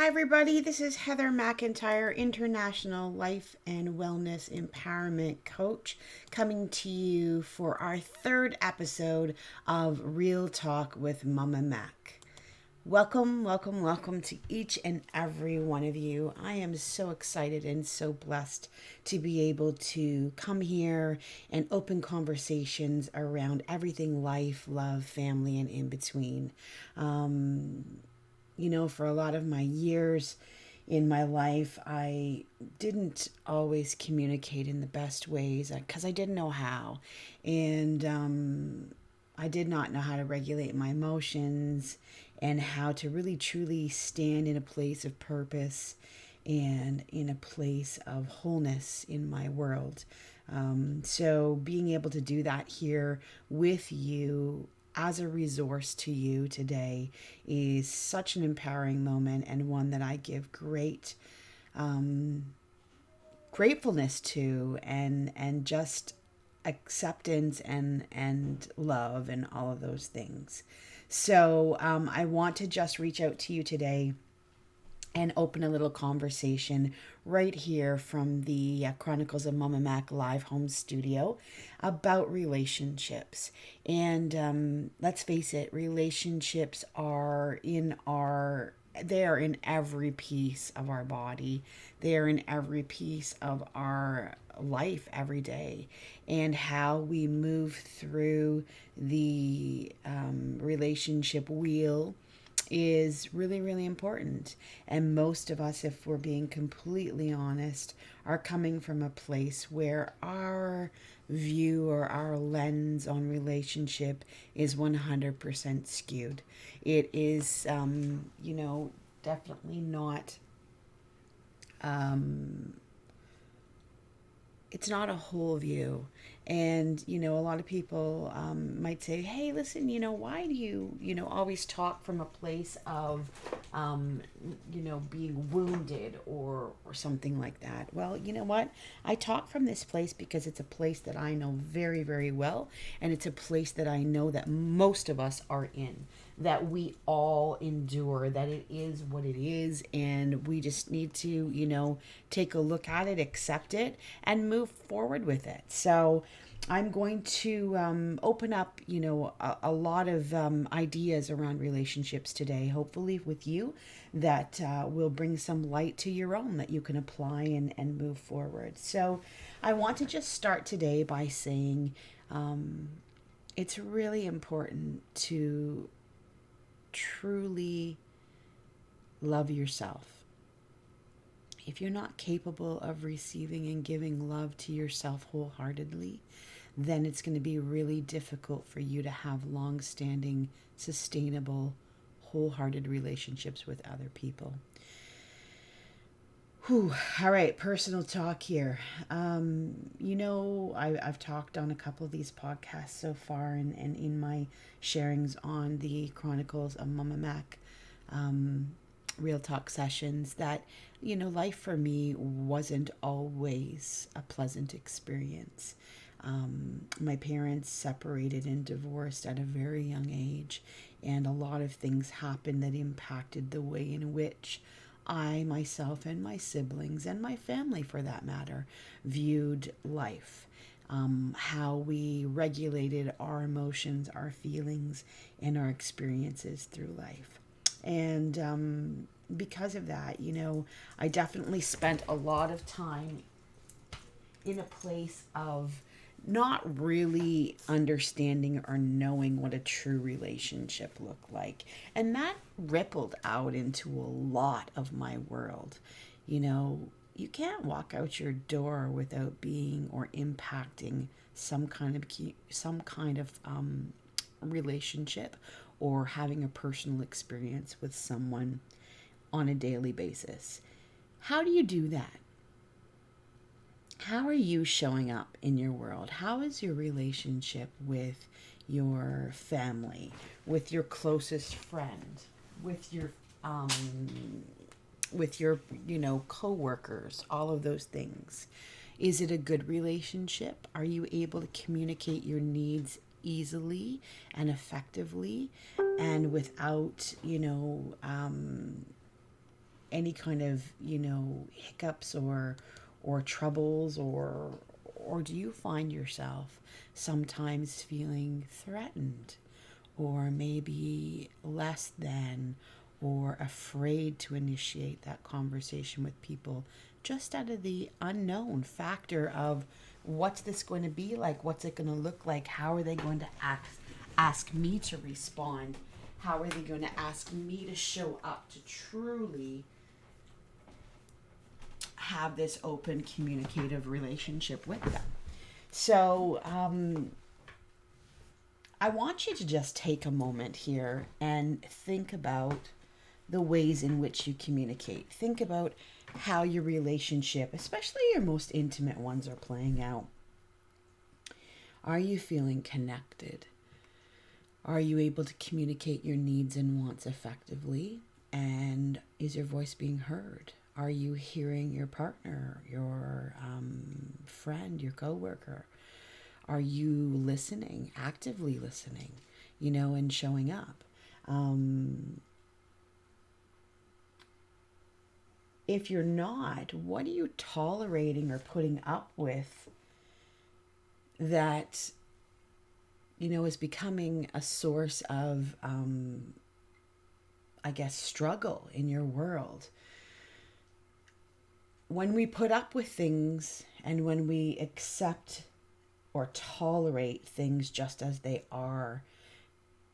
Hi, everybody. This is Heather McIntyre, International Life and Wellness Empowerment Coach, coming to you for our third episode of Real Talk with Momma Mac. Welcome, welcome, welcome to each and every one of you. I am so excited and so blessed to be able to come here and open conversations around everything life, love, family, and in between. For a lot of my years in my life, I didn't always communicate in the best ways because I didn't know how. And I did not know how to regulate my emotions and how to really truly stand in a place of purpose and in a place of wholeness in my world. So being able to do that here with you as a resource to you today is such an empowering moment, and one that I give great gratefulness to, and just acceptance and love and all of those things. So I want to just reach out to you today and open a little conversation right here from the Chronicles of Momma Mac live home studio about relationships. And let's face it, relationships are they are in every piece of our body. They are in every piece of our life every day, and how we move through the relationship wheel is really, really important. And most of us, if we're being completely honest, are coming from a place where our view or our lens on relationship is 100% skewed. It is, definitely not it's not a whole view. And, a lot of people might say, hey, listen, why do you, always talk from a place of, being wounded or something like that? Well, you know what? I talk from this place because it's a place that I know very, very well. And it's a place that I know that most of us are in, that we all endure, that it is what it is, and we just need to, take a look at it, accept it, and move forward with it. So I'm going to open up, a lot of ideas around relationships today, hopefully with you, that will bring some light to your own that you can apply and move forward. So I want to just start today by saying it's really important to truly love yourself. If you're not capable of receiving and giving love to yourself wholeheartedly, then it's going to be really difficult for you to have long standing, sustainable, wholehearted relationships with other people. Whew. All right, personal talk here. I've talked on a couple of these podcasts so far, and in my sharings on the Chronicles of Momma Mac real talk sessions, that, life for me wasn't always a pleasant experience. My parents separated and divorced at a very young age, and a lot of things happened that impacted the way in which I, myself, and my siblings, and my family for that matter, viewed life. How we regulated our emotions, our feelings, and our experiences through life. And because of that, I definitely spent a lot of time in a place of not really understanding or knowing what a true relationship looked like. And that rippled out into a lot of my world. You can't walk out your door without being or impacting some kind of relationship, or having a personal experience with someone on a daily basis. How do you do that? How are you showing up in your world? How is your relationship with your family, with your closest friend, with your um, coworkers, all of those things? Is it a good relationship? Are you able to communicate your needs easily and effectively, and without, any kind of, hiccups or troubles, or do you find yourself sometimes feeling threatened, or maybe less than, or afraid to initiate that conversation with people, just out of the unknown factor of what's this going to be like? What's it going to look like? How are they going to ask me to respond? How are they going to ask me to show up to truly have this open communicative relationship with them? So, I want you to just take a moment here and think about the ways in which you communicate. Think about how your relationship, especially your most intimate ones, are playing out. Are you feeling connected? Are you able to communicate your needs and wants effectively? And is your voice being heard? Are you hearing your partner, your friend, your coworker? Are you listening, actively listening, and showing up? If you're not, what are you tolerating or putting up with that, is becoming a source of, I guess, struggle in your world? When we put up with things and when we accept or tolerate things just as they are,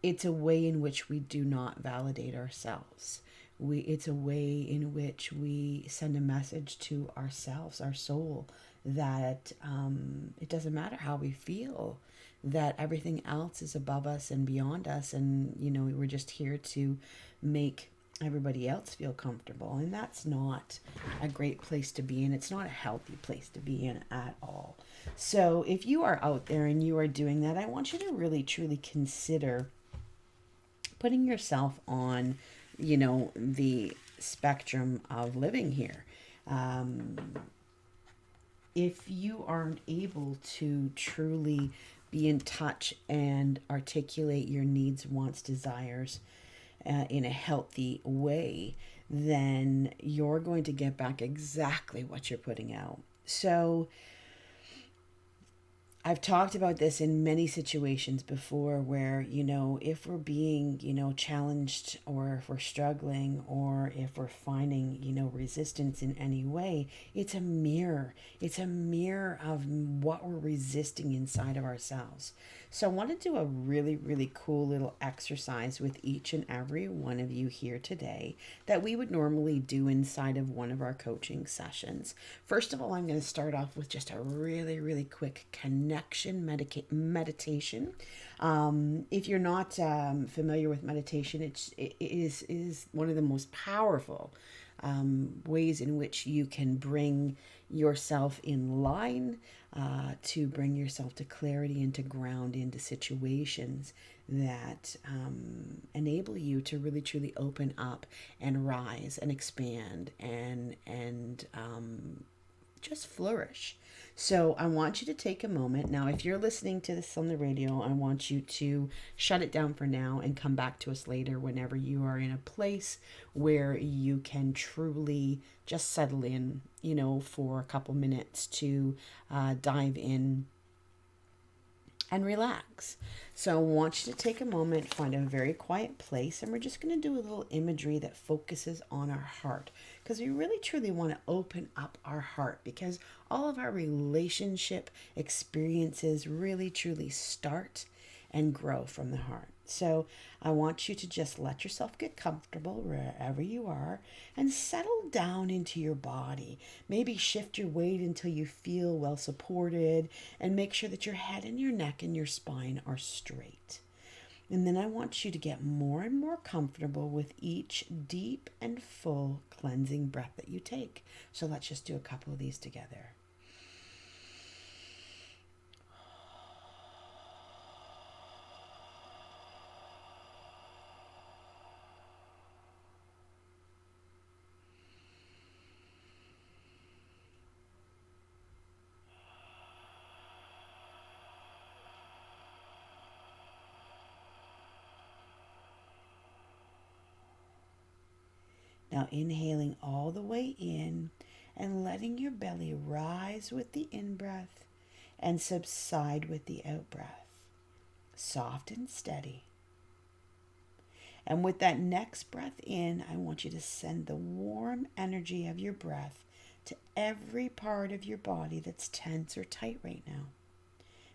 it's a way in which we do not validate ourselves. It's a way in which we send a message to ourselves, our soul, that it doesn't matter how we feel, that everything else is above us and beyond us, and we're just here to make everybody else feel comfortable. And that's not a great place to be in. It's not a healthy place to be in at all. So if you are out there and you are doing that, I want you to really truly consider putting yourself on, the spectrum of living here. If you aren't able to truly be in touch and articulate your needs, wants, desires in a healthy way, then you're going to get back exactly what you're putting out. So I've talked about this in many situations before where, if we're being, challenged, or if we're struggling, or if we're finding, resistance in any way, it's a mirror. It's a mirror of what we're resisting inside of ourselves. So I want to do a really, really cool little exercise with each and every one of you here today that we would normally do inside of one of our coaching sessions. First of all, I'm going to start off with just a really, really quick connection meditation. If you're not familiar with meditation, it is one of the most powerful ways in which you can bring yourself in line, to bring yourself to clarity and to ground into situations that enable you to really truly open up and rise and expand and just flourish. So I want you to take a moment. Now, if you're listening to this on the radio, I want you to shut it down for now and come back to us later whenever you are in a place where you can truly just settle in, for a couple minutes to dive in and relax. So I want you to take a moment, find a very quiet place, and we're just going to do a little imagery that focuses on our heart, because we really truly want to open up our heart, because all of our relationship experiences really truly start and grow from the heart. So I want you to just let yourself get comfortable wherever you are and settle down into your body. Maybe shift your weight until you feel well supported, and make sure that your head and your neck and your spine are straight. And then I want you to get more and more comfortable with each deep and full cleansing breath that you take. So let's just do a couple of these together. Now inhaling all the way in and letting your belly rise with the in-breath and subside with the out-breath. Soft and steady. And with that next breath in, I want you to send the warm energy of your breath to every part of your body that's tense or tight right now.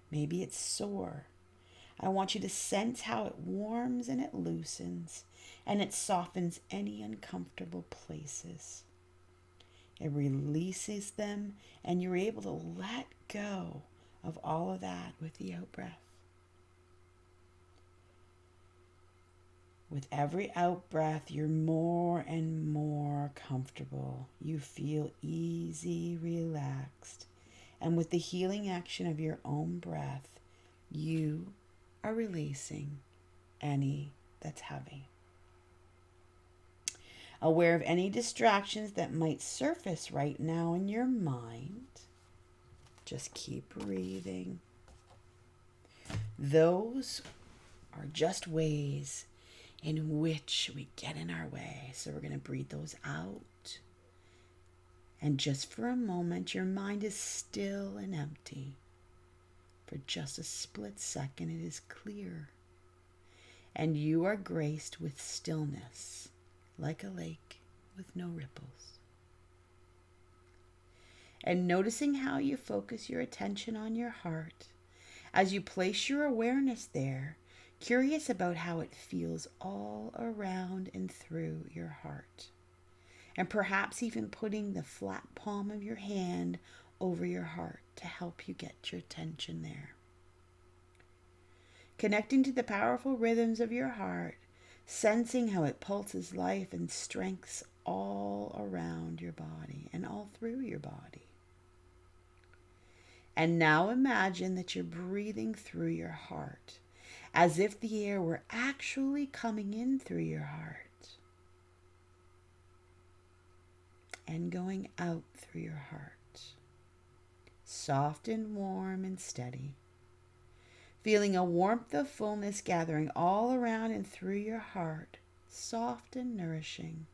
Maybe it's sore. I want you to sense how it warms and it loosens and it softens any uncomfortable places. It releases them and you're able to let go of all of that with the out-breath. With every out-breath, you're more and more comfortable. You feel easy, relaxed. And with the healing action of your own breath, you are releasing any that's heavy. Aware of any distractions that might surface right now in your mind, just keep breathing. Those are just ways in which we get in our way. So we're going to breathe those out. And just for a moment, your mind is still and empty. For just a split second, it is clear. And you are graced with stillness, like a lake with no ripples. And noticing how you focus your attention on your heart, as you place your awareness there, curious about how it feels all around and through your heart. And perhaps even putting the flat palm of your hand over your heart to help you get your attention there. Connecting to the powerful rhythms of your heart, sensing how it pulses life and strengths all around your body and all through your body. And now imagine that you're breathing through your heart, as if the air were actually coming in through your heart and going out through your heart, soft and warm and steady, feeling a warmth of fullness gathering all around and through your heart, soft and nourishing,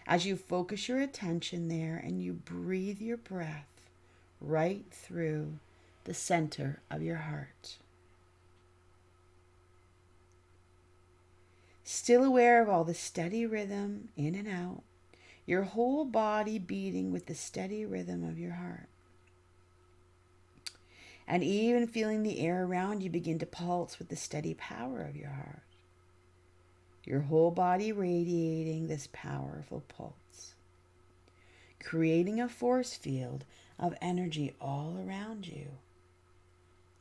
as you focus your attention there and you breathe your breath right through the center of your heart. Still aware of all the steady rhythm in and out, your whole body beating with the steady rhythm of your heart. And even feeling the air around you begin to pulse with the steady power of your heart. Your whole body radiating this powerful pulse, creating a force field of energy all around you,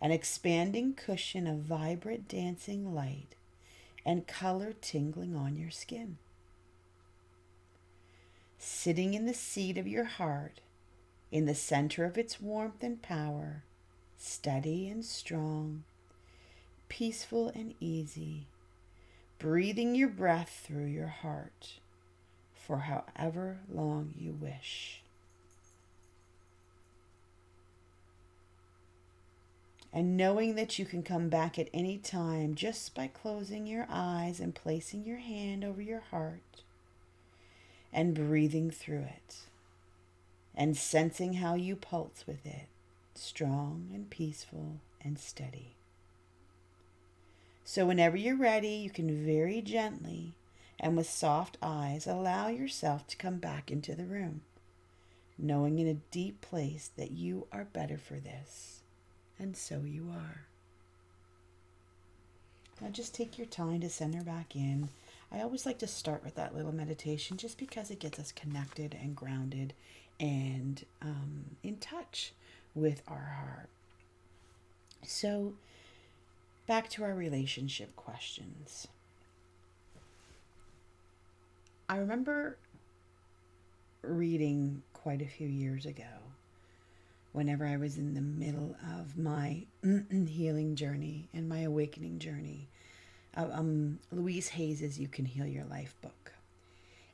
an expanding cushion of vibrant dancing light and color tingling on your skin. Sitting in the seat of your heart, in the center of its warmth and power, steady and strong, peaceful and easy, breathing your breath through your heart for however long you wish. And knowing that you can come back at any time just by closing your eyes and placing your hand over your heart and breathing through it and sensing how you pulse with it, strong and peaceful and steady. So whenever you're ready, you can very gently and with soft eyes allow yourself to come back into the room, knowing in a deep place that you are better for this. And so you are. Now just take your time to center back in. I always like to start with that little meditation just because it gets us connected and grounded and in touch with our heart. So back to our relationship questions. I remember reading quite a few years ago, whenever I was in the middle of my healing journey and my awakening journey, Louise Hayes's You Can Heal Your Life book.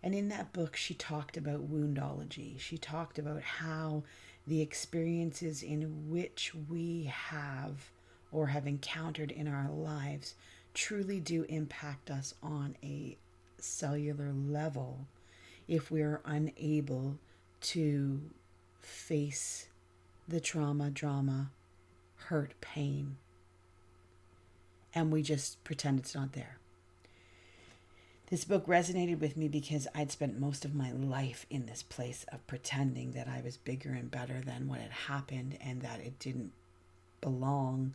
And in that book, she talked about woundology. She talked about how the experiences in which we have or have encountered in our lives truly do impact us on a cellular level if we're unable to face the trauma, drama, hurt, pain, and we just pretend it's not there. This book resonated with me because I'd spent most of my life in this place of pretending that I was bigger and better than what had happened, and that it didn't belong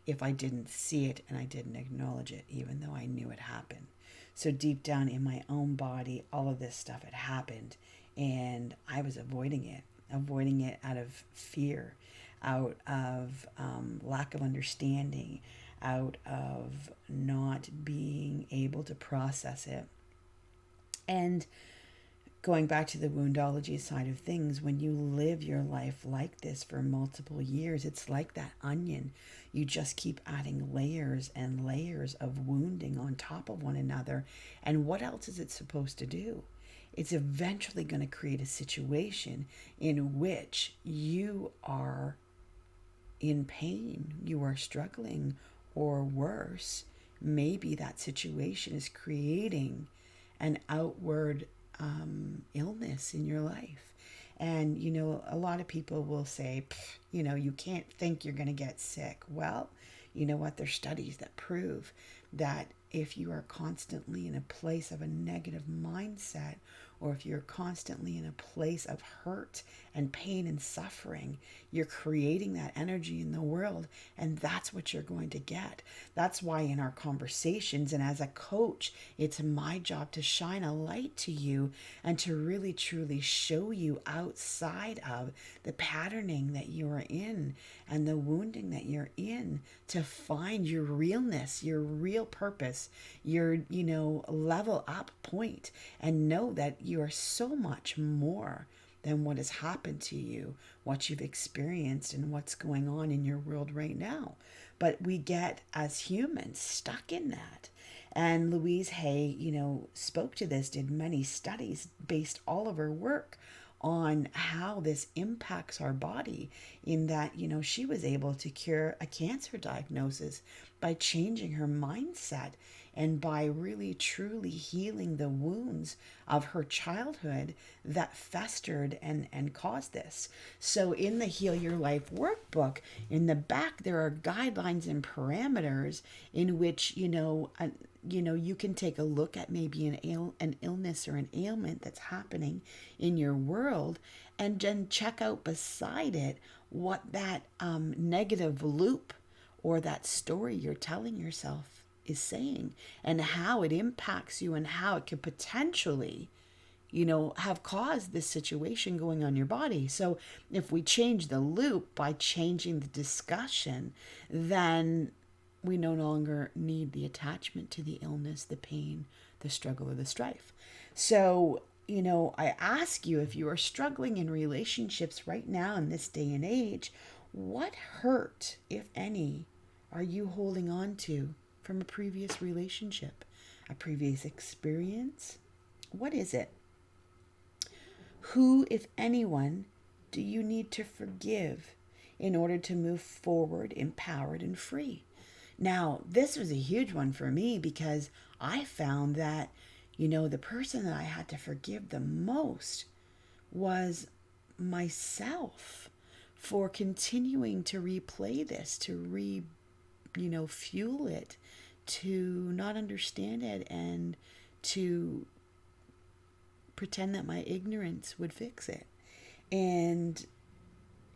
if I didn't see it and I didn't acknowledge it, even though I knew it happened. So deep down in my own body, all of this stuff had happened, and I was avoiding it out of fear, out of lack of understanding, out of not being able to process it. And going back to the woundology side of things, when you live your life like this for multiple years, it's like that onion. You just keep adding layers and layers of wounding on top of one another. And what else is it supposed to do? It's eventually going to create a situation in which you are in pain, you are struggling, or worse, maybe that situation is creating an outward illness in your life. And, a lot of people will say, you can't think you're going to get sick. Well, you know what? There's studies that prove that if you are constantly in a place of a negative mindset, or if you're constantly in a place of hurt and pain and suffering, you're creating that energy in the world, and that's what you're going to get. That's why in our conversations and as a coach, it's my job to shine a light to you and to really truly show you outside of the patterning that you are in and the wounding that you're in, to find your realness, your real purpose, your, level up point, and know that you are so much more than what has happened to you, what you've experienced, and what's going on in your world right now. But we get, as humans, stuck in that. And Louise Hay, spoke to this, did many studies, based all of her work on how this impacts our body, in that, she was able to cure a cancer diagnosis by changing her mindset and by really truly healing the wounds of her childhood that festered and caused this. So in the Heal Your Life workbook, in the back, there are guidelines and parameters in which, you can take a look at maybe an illness or an ailment that's happening in your world, and then check out beside it what that negative loop or that story you're telling yourself is saying, and how it impacts you, and how it could potentially, have caused this situation going on in your body. So if we change the loop by changing the discussion, then we no longer need the attachment to the illness, the pain, the struggle, or the strife. So, I ask you, if you are struggling in relationships right now in this day and age, what hurt, if any, are you holding on to from a previous relationship, a previous experience? What is it? Who, if anyone, do you need to forgive in order to move forward empowered and free? Now, this was a huge one for me, because I found that, the person that I had to forgive the most was myself, for continuing to replay this, to fuel it, to not understand it, and to pretend that my ignorance would fix it. And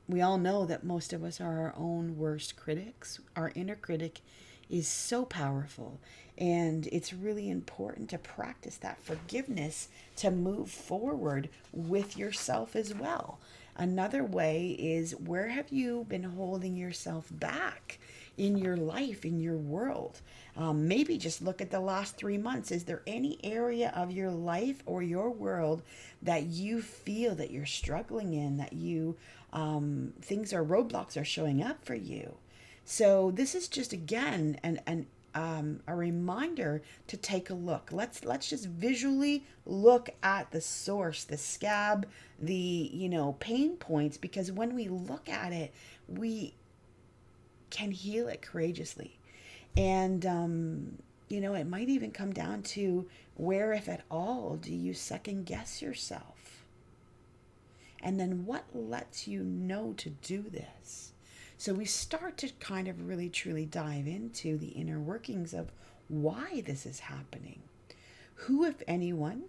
we all know that most of us are our own worst critics. Our inner critic is so powerful, and it's really important to practice that forgiveness to move forward with yourself as well. Another way is, where have you been holding yourself back in your life, in your world? Maybe just look at the last 3 months. Is there any area of your life or your world that you feel that you're struggling in, that you things or roadblocks are showing up for you? So this is just, again, a reminder to take a look. Let's just visually look at the source, the scab, the pain points, because when we look at it, we can heal it courageously. And It might even come down to where, if at all, do you second guess yourself? And then what lets you know to do this? So we start to kind of really truly dive into the inner workings of why this is happening. Who, if anyone,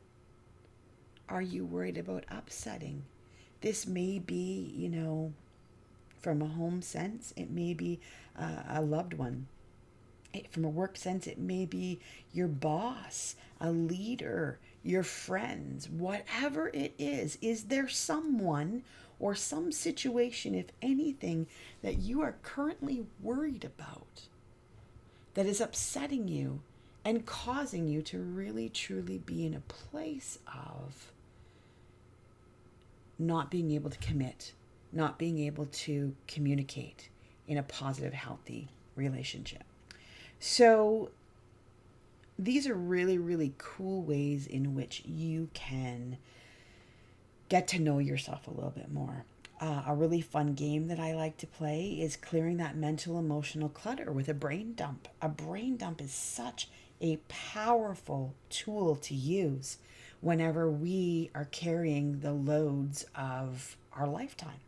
are you worried about upsetting? This may be, from a home sense, it may be a loved one. From a work sense, it may be your boss, a leader, your friends, whatever it is. Is there someone or some situation, if anything, that you are currently worried about that is upsetting you and causing you to really truly be in a place of not being able to commit, not being able to communicate in a positive, healthy relationship? So these are really, really cool ways in which you can get to know yourself a little bit more. A really fun game that I like to play is clearing that mental, emotional clutter with a brain dump. A brain dump is such a powerful tool to use whenever we are carrying the loads of our lifetime.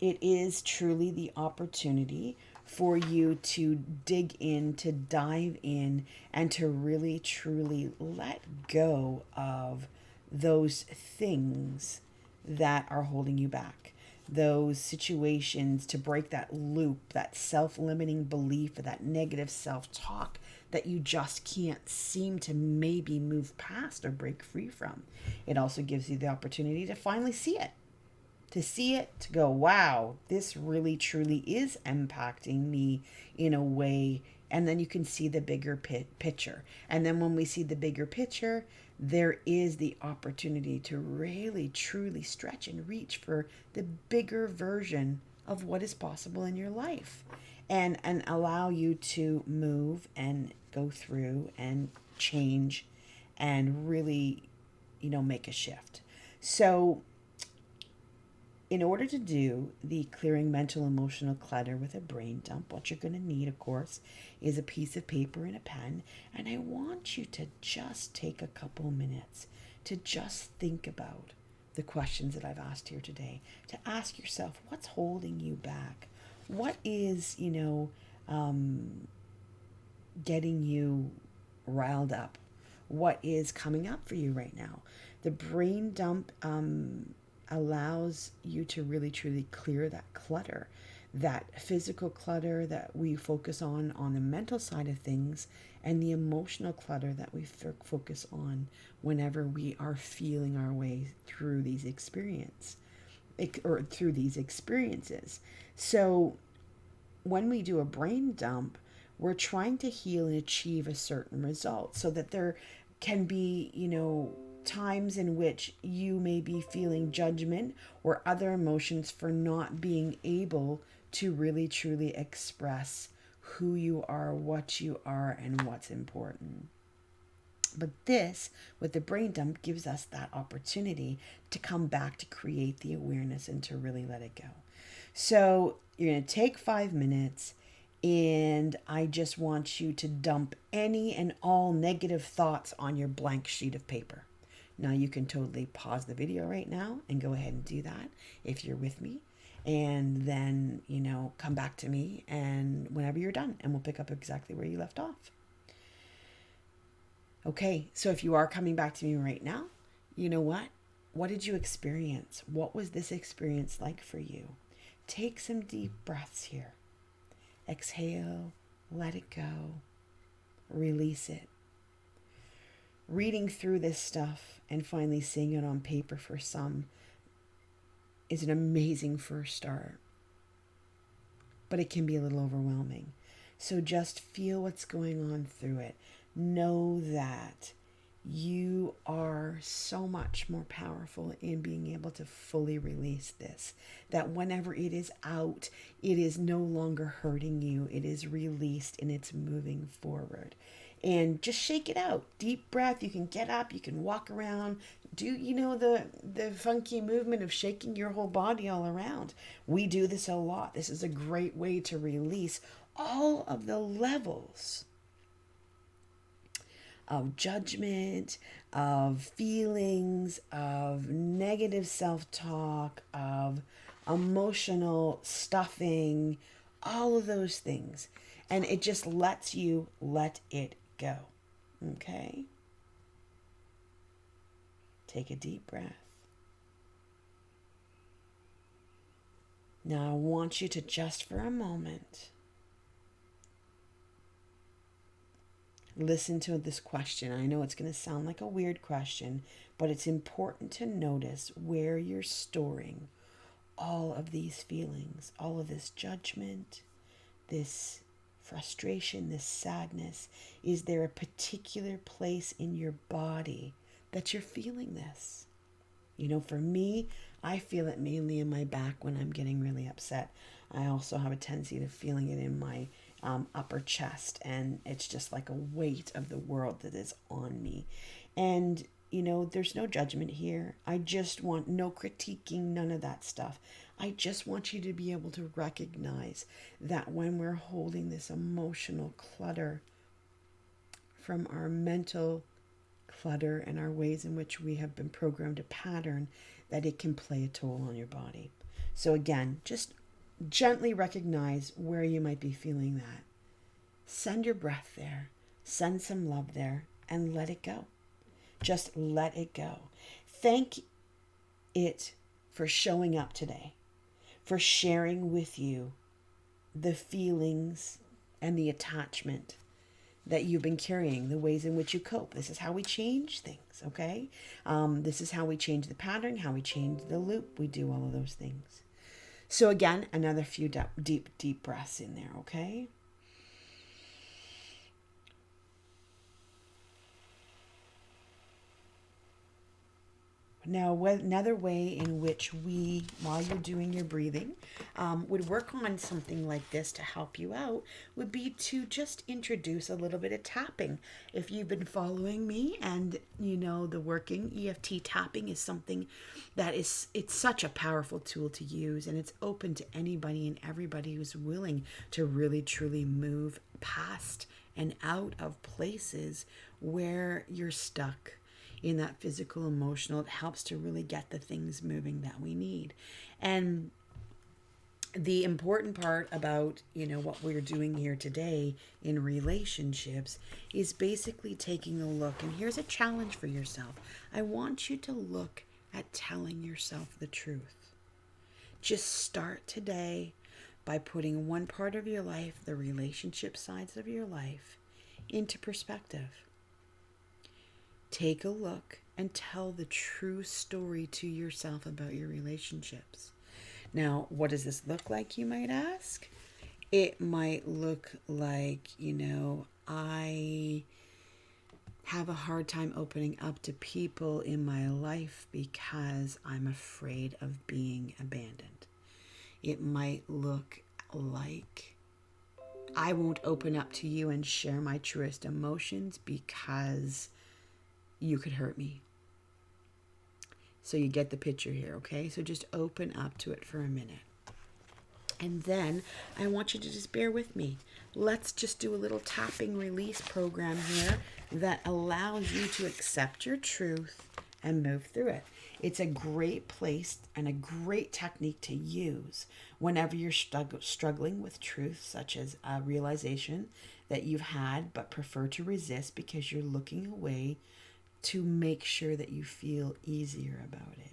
It is truly the opportunity for you to dig in, to dive in, and to really truly let go of those things that are holding you back. Those situations, to break that loop, that self-limiting belief, or that negative self-talk that you just can't seem to maybe move past or break free from. It also gives you the opportunity to finally see it. To go, wow, this really truly is impacting me in a way. And then you can see the bigger picture. And then when we see the bigger picture, there is the opportunity to really truly stretch and reach for the bigger version of what is possible in your life, and allow you to move and go through and change and really, make a shift. So in order to do the clearing mental emotional clutter with a brain dump, what you're going to need, of course, is a piece of paper and a pen. And I want you to just take a couple minutes to just think about the questions that I've asked here today. To ask yourself, what's holding you back? What is, getting you riled up? What is coming up for you right now? The brain dump allows you to really truly clear that clutter, that physical clutter that we focus on the mental side of things, and the emotional clutter that we focus on whenever we are feeling our way through these experiences. So when we do a brain dump, we're trying to heal and achieve a certain result, so that there can be, times in which you may be feeling judgment or other emotions for not being able to really truly express who you are, what you are, and what's important. But this, with the brain dump, gives us that opportunity to come back, to create the awareness, and to really let it go. So you're going to take 5 minutes, and I just want you to dump any and all negative thoughts on your blank sheet of paper. Now you can totally pause the video right now and go ahead and do that if you're with me. And then, come back to me and whenever you're done, and we'll pick up exactly where you left off. Okay, so if you are coming back to me right now, you know what? What did you experience? What was this experience like for you? Take some deep breaths here. Exhale, let it go, release it. Reading through this stuff and finally seeing it on paper for some is an amazing first start, but it can be a little overwhelming. So just feel what's going on through it. Know that you are so much more powerful in being able to fully release this, that whenever it is out, it is no longer hurting you. It is released and it's moving forward. And just shake it out. Deep breath. You can get up, you can walk around, do the funky movement of shaking your whole body all around. We do this a lot. This is a great way to release all of the levels of judgment, of feelings, of negative self talk, of emotional stuffing, all of those things. And it just lets you let it go. Okay? Take a deep breath. Now I want you to just for a moment listen to this question. I know it's going to sound like a weird question, but it's important to notice where you're storing all of these feelings, all of this judgment, this frustration, this sadness. Is there a particular place in your body that you're feeling this? You know, for me, I feel it mainly in my back when I'm getting really upset. I also have a tendency to feeling it in my upper chest, and it's just like a weight of the world that is on me. And, you know, there's no judgment here. I just want no critiquing, none of that stuff. I just want you to be able to recognize that when we're holding this emotional clutter from our mental clutter and our ways in which we have been programmed to pattern, that it can play a toll on your body. So again, just gently recognize where you might be feeling that. Send your breath there, send some love there, and let it go. Just let it go. Thank it for showing up today, for sharing with you the feelings and the attachment that you've been carrying, the ways in which you cope. This is how we change things, okay? This is how we change the pattern, how we change the loop. We do all of those things. So again, another few deep breaths in there, okay? Now, another way in which we, while you're doing your breathing, would work on something like this to help you out would be to just introduce a little bit of tapping. If you've been following me and you know the working, EFT tapping is something that it's such a powerful tool to use, and it's open to anybody and everybody who's willing to really truly move past and out of places where you're stuck in that physical, emotional. It helps to really get the things moving that we need. And the important part about, you know, what we're doing here today in relationships is basically taking a look. And here's a challenge for yourself. I want you to look at telling yourself the truth. Just start today by putting one part of your life, the relationship sides of your life, into perspective. Take a look and tell the true story to yourself about your relationships. Now, what does this look like, you might ask? It might look like, you know, I have a hard time opening up to people in my life because I'm afraid of being abandoned. It might look like I won't open up to you and share my truest emotions because you could hurt me. So you get the picture here, okay? So just open up to it for a minute. And then I want you to just bear with me. Let's just do a little tapping release program here that allows you to accept your truth and move through it. It's a great place and a great technique to use whenever you're struggling with truth, such as a realization that you've had but prefer to resist because you're looking away to make sure that you feel easier about it.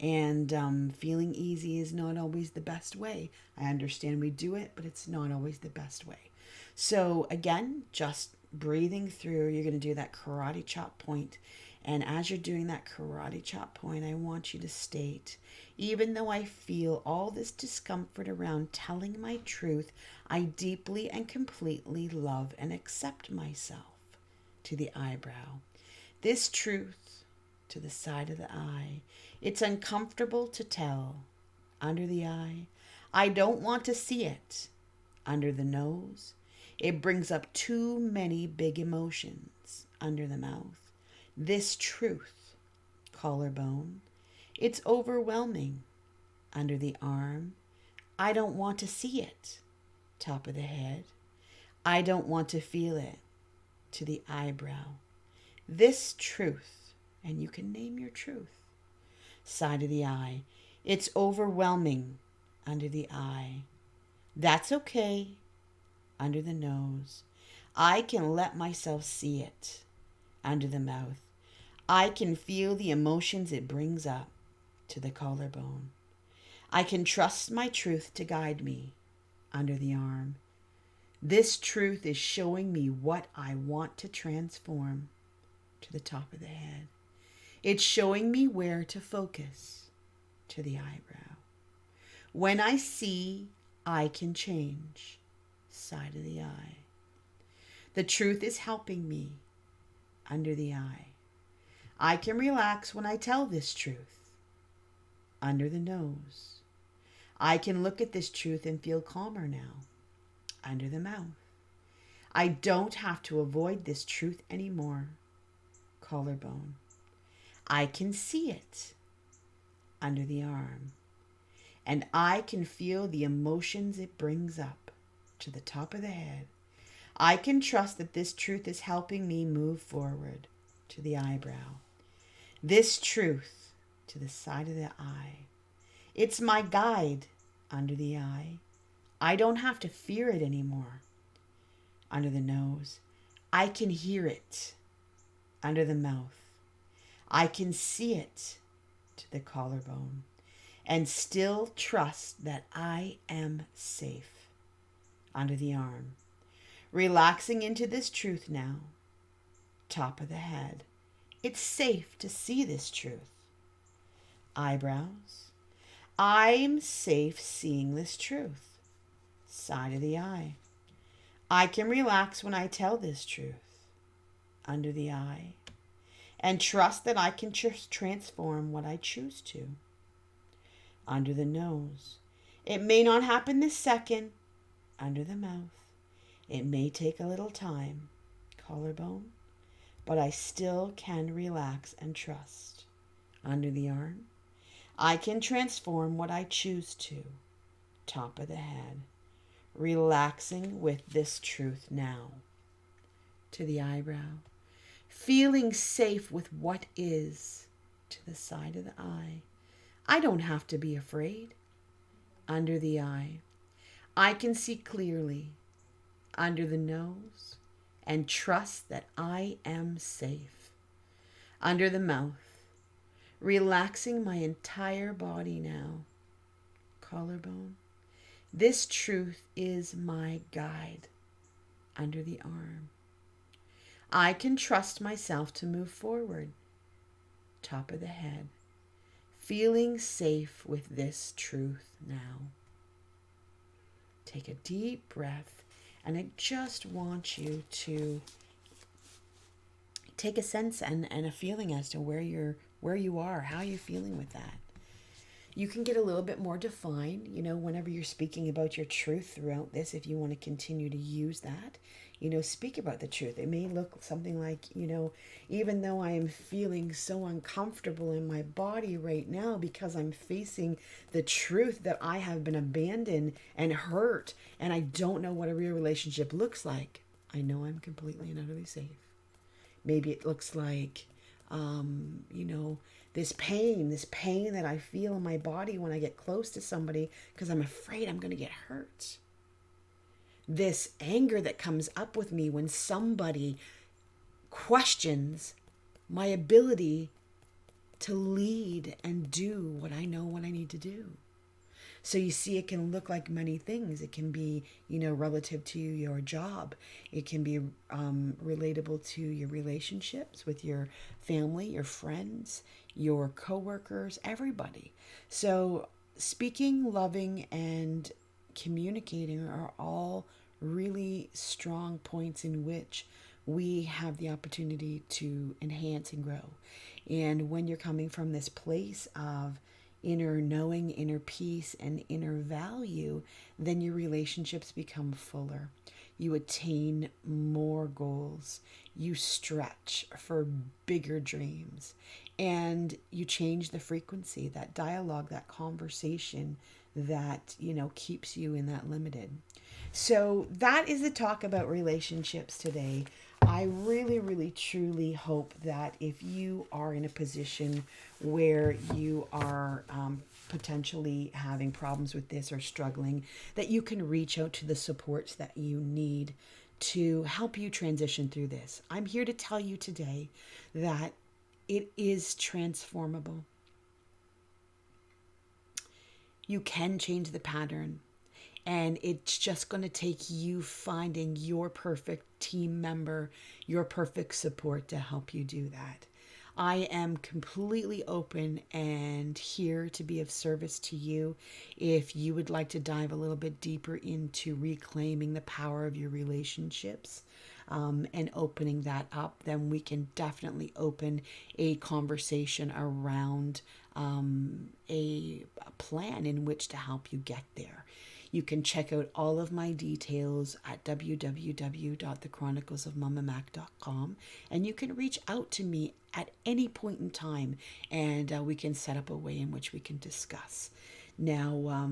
And feeling easy is not always the best way. I understand we do it, but it's not always the best way. So again, just breathing through, you're going to do that karate chop point. And as you're doing that karate chop point, I want you to state, even though I feel all this discomfort around telling my truth, I deeply and completely love and accept myself. To the eyebrow. This truth to the side of the eye. It's uncomfortable to tell. Under the eye. I don't want to see it. Under the nose. It brings up too many big emotions. Under the mouth. This truth. Collarbone. It's overwhelming. Under the arm. I don't want to see it. Top of the head. I don't want to feel it, to the eyebrow. This truth, and you can name your truth, side of the eye. It's overwhelming, under the eye. That's okay, under the nose. I can let myself see it, under the mouth. I can feel the emotions it brings up, to the collarbone. I can trust my truth to guide me, under the arm. This truth is showing me what I want to transform, to the top of the head. It's showing me where to focus, to the eyebrow. When I see, I can change, side of the eye. The truth is helping me, under the eye. I can relax when I tell this truth, under the nose. I can look at this truth and feel calmer now, under the mouth. I don't have to avoid this truth anymore, collarbone. I can see it, under the arm. And I can feel the emotions it brings up, to the top of the head. I can trust that this truth is helping me move forward, to the eyebrow. This truth, to the side of the eye. It's my guide, under the eye. I don't have to fear it anymore, under the nose. I can hear it, under the mouth. I can see it, to the collarbone, and still trust that I am safe, under the arm. Relaxing into this truth now, top of the head. It's safe to see this truth. Eyebrows. I'm safe seeing this truth, side of the eye. I can relax when I tell this truth, under the eye, and trust that I can transform what I choose to, under the nose. It may not happen this second, under the mouth. It may take a little time, collarbone, but I still can relax and trust, under the arm. I can transform what I choose to, top of the head. Relaxing with this truth now, to the eyebrow. Feeling safe with what is, to the side of the eye. I don't have to be afraid, under the eye. I can see clearly, under the nose, and trust that I am safe, under the mouth. Relaxing my entire body now, collarbone. This truth is my guide, under the arm. I can trust myself to move forward, top of the head. Feeling safe with this truth now. Take a deep breath, and I just want you to take a sense and a feeling as to where you are, how you're feeling with that. You can get a little bit more defined, whenever you're speaking about your truth throughout this, if you want to continue to use that, speak about the truth. It may look something like, even though I am feeling so uncomfortable in my body right now because I'm facing the truth that I have been abandoned and hurt, and I don't know what a real relationship looks like, I know I'm completely and utterly safe. Maybe it looks like, this pain that I feel in my body when I get close to somebody because I'm afraid I'm going to get hurt. This anger that comes up with me when somebody questions my ability to lead and do what I know what I need to do. So you see, it can look like many things. It can be, relative to your job. It can be relatable to your relationships with your family, your friends, your coworkers, everybody. So speaking, loving, and communicating are all really strong points in which we have the opportunity to enhance and grow. And when you're coming from this place of inner knowing, inner peace, and inner value, then your relationships become fuller. You attain more goals. You stretch for bigger dreams. And you change the frequency, that dialogue, that conversation that, keeps you in that limited. So that is the talk about relationships today. I really, really, truly hope that if you are in a position where you are potentially having problems with this or struggling, that you can reach out to the supports that you need to help you transition through this. I'm here to tell you today that it is transformable. You can change the pattern. And it's just going to take you finding your perfect team member, your perfect support to help you do that. I am completely open and here to be of service to you. If you would like to dive a little bit deeper into reclaiming the power of your relationships, and opening that up, then we can definitely open a conversation around a plan in which to help you get there. You can check out all of my details at www.thechroniclesofmommamac.com, and you can reach out to me at any point in time, and we can set up a way in which we can discuss. Now,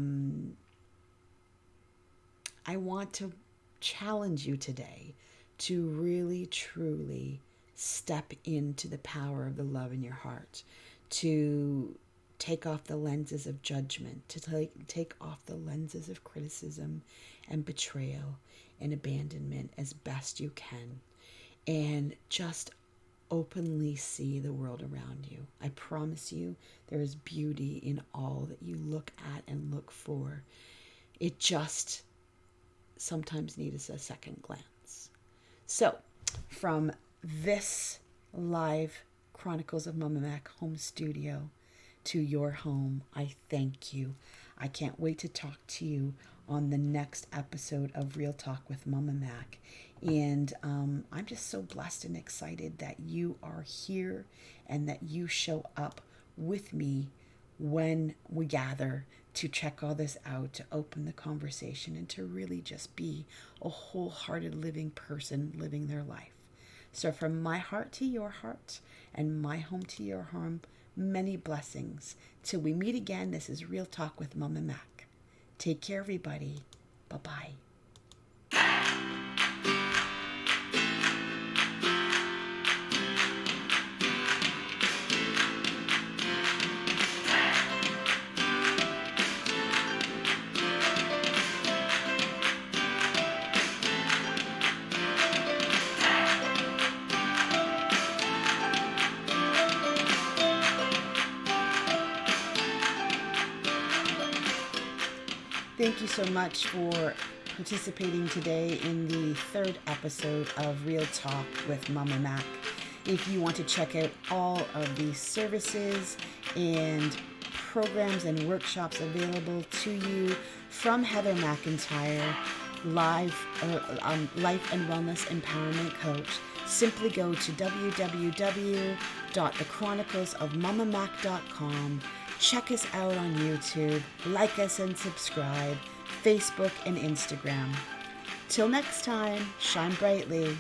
I want to challenge you today to really, truly step into the power of the love in your heart, to take off the lenses of judgment, to take off the lenses of criticism and betrayal and abandonment as best you can, and just openly see the world around you. I promise you there is beauty in all that you look at and look for. It just sometimes needs a second glance. So, from this live Chronicles of Momma Mac home studio to your home, I thank you. I can't wait to talk to you on the next episode of Real Talk with Momma Mac. And I'm just so blessed and excited that you are here and that you show up with me when we gather to check all this out, to open the conversation, and to really just be a wholehearted living person living their life. So from my heart to your heart and my home to your home, many blessings. Till we meet again, this is Real Talk with Momma Mac. Take care, everybody. Bye-bye. Thank you so much for participating today in the third episode of Real Talk with Momma Mac. If you want to check out all of the services and programs and workshops available to you from Heather McIntyre, life and wellness empowerment coach, simply go to www.thechroniclesofmommamac.com. Check us out on YouTube, like us and subscribe, Facebook and Instagram. Till next time, shine brightly.